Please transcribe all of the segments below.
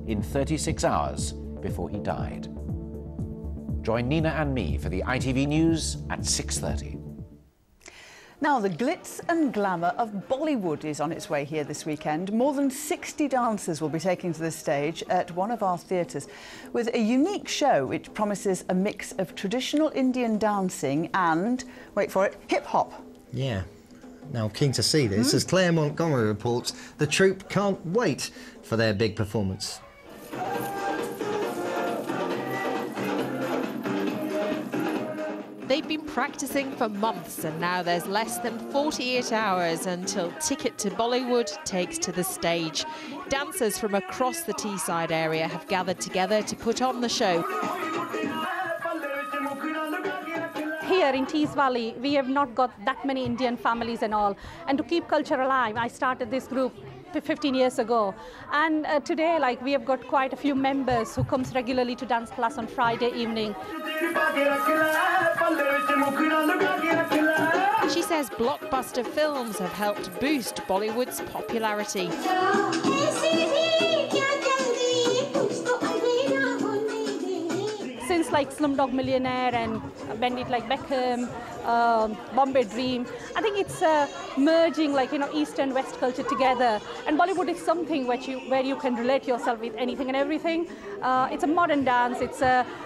in 36 hours before he died. Join Nina and me for the ITV News at 6:30. Now, the glitz and glamour of Bollywood is on its way here this weekend. More than 60 dancers will be taking to the stage at one of our theatres with a unique show which promises a mix of traditional Indian dancing and, wait for it, hip-hop. Yeah. Now, keen to see this. As Claire Montgomery reports, the troupe can't wait for their big performance. They've been practising for months and now there's less than 48 hours until Ticket to Bollywood takes to the stage. Dancers from across the Teesside area have gathered together to put on the show. Here in Tees Valley, we have not got that many Indian families and all. And to keep culture alive, I started this group 15 years ago. And today, we have got quite a few members who comes regularly to dance class on Friday evening. She says blockbuster films have helped boost Bollywood's popularity. Since Slumdog Millionaire and Bend It Like Beckham, Bombay Dream, I think it's merging East and West culture together. And Bollywood is something where you can relate yourself with anything and everything. It's a modern dance, it's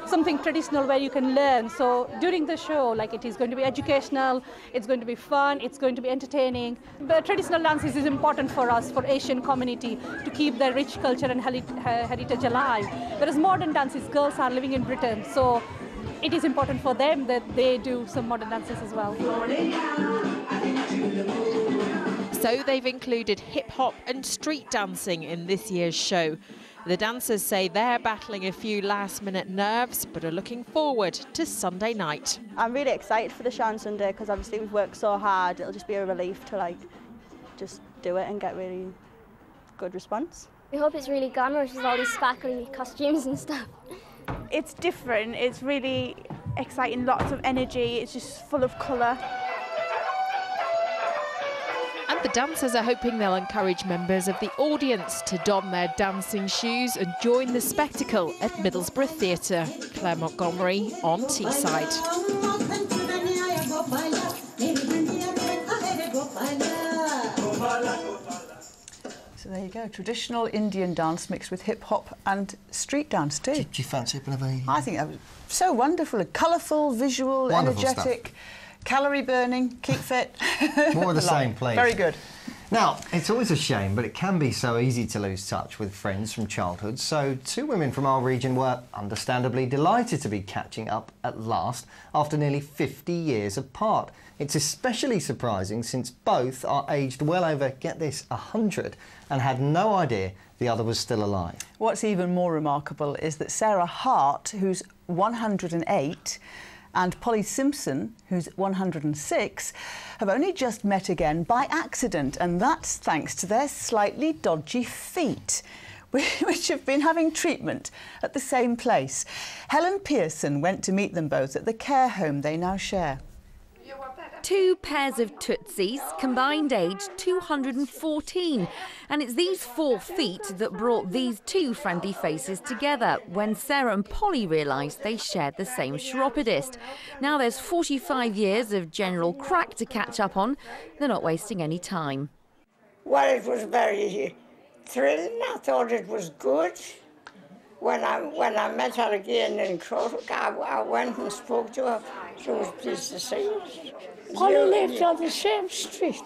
something traditional where you can learn. So during the show, it is going to be educational, it's going to be fun, it's going to be entertaining. But traditional dances is important for us, for Asian community, to keep their rich culture and heritage alive. Whereas modern dances, girls are living in Britain, so it is important for them that they do some modern dances as well. So they've included hip-hop and street dancing in this year's show. The dancers say they're battling a few last-minute nerves, but are looking forward to Sunday night. I'm really excited for the show on Sunday because obviously we've worked so hard. It'll just be a relief to just do it and get really good response. We hope it's really glamorous with all these sparkly costumes and stuff. It's different, it's really exciting, lots of energy, it's just full of colour. And the dancers are hoping they'll encourage members of the audience to don their dancing shoes and join the spectacle at Middlesbrough Theatre. Claire Montgomery on Teesside. So there you go, traditional Indian dance mixed with hip-hop and street dance too. Do you fancy a bit of a... I think that was so wonderful, colourful, visual, wonderful energetic, stuff. Calorie burning, keep fit. More of the same, please. Very good. Now, it's always a shame, but it can be so easy to lose touch with friends from childhood, so two women from our region were understandably delighted to be catching up at last after nearly 50 years apart. It's especially surprising since both are aged well over, get this, 100, and had no idea the other was still alive. What's even more remarkable is that Sarah Hart, who's 108, and Polly Simpson, who's 106, have only just met again by accident, and that's thanks to their slightly dodgy feet, which have been having treatment at the same place. Helen Pearson went to meet them both at the care home they now share. Two pairs of tootsies, combined age 214. And it's these 4 feet that brought these two friendly faces together when Sarah and Polly realised they shared the same chiropodist. Now there's 45 years of general crack to catch up on. They're not wasting any time. Well, it was very thrilling. I thought it was good. When I met her again in Crook, I went and spoke to her. She was pleased to see us. Polly lived on the same street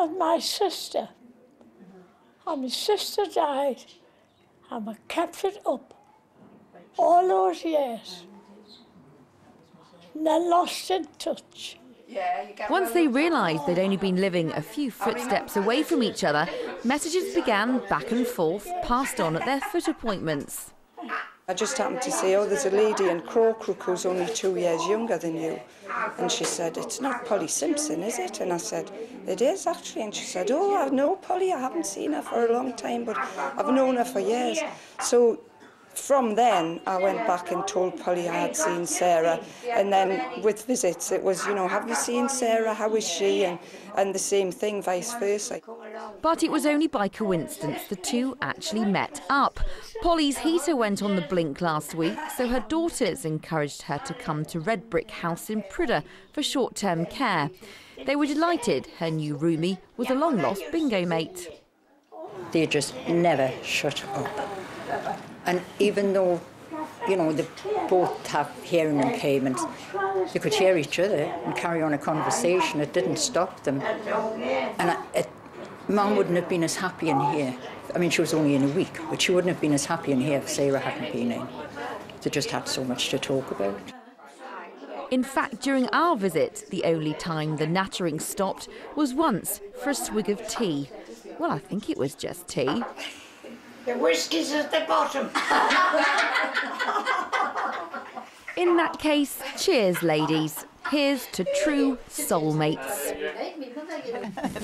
as my sister. And my sister died, and we kept it up all those years. And I lost in touch. Once they realised they'd only been living a few footsteps away from each other, messages began back and forth, passed on at their foot appointments. I just happened to say, oh, there's a lady in Crook who's only 2 years younger than you. And she said, it's not Polly Simpson, is it? And I said, it is actually. And she said, oh, I know Polly, I haven't seen her for a long time, but I've known her for years. So from then, I went back and told Polly I had seen Sarah. And then with visits, it was, you know, have you seen Sarah? How is she? And the same thing, vice versa. But it was only by coincidence the two actually met up. Polly's heater went on the blink last week, so her daughters encouraged her to come to Red Brick House in Prudder for short-term care. They were delighted her new roomie was a long-lost bingo mate. They just never shut up. And even though, you know, they both have hearing impairments, they could hear each other and carry on a conversation. It didn't stop them. And Mum wouldn't have been as happy in here. I mean, she was only in a week, but she wouldn't have been as happy in here if Sarah hadn't been in. They just had so much to talk about. In fact, during our visit, the only time the nattering stopped was once for a swig of tea. Well, I think it was just tea. The whiskey's at the bottom. In that case, cheers, ladies. Here's to true soulmates.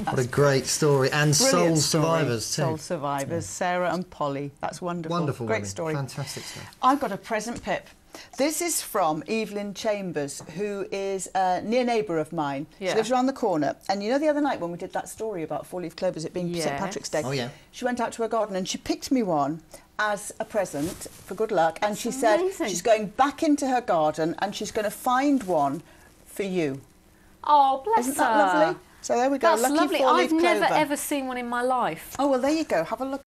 What a great story. And soul survivors too. Soul survivors, Sarah and Polly. That's wonderful. Wonderful Great women. story. Fantastic stuff. I've got a present, Pip. This is from Evelyn Chambers, who is a near neighbour of mine. Yeah. She lives around the corner. And you know the other night when we did that story about four-leaf clovers, it being St Patrick's Day? Oh, yeah. She went out to her garden and she picked me one as a present for good luck. And she said she's going back into her garden and she's going to find one for you. Oh, bless her. Isn't that lovely? So there we go. That's Lucky lovely. four-leaf I've never clover. ever seen one in my life. Oh, well, there you go. Have a look.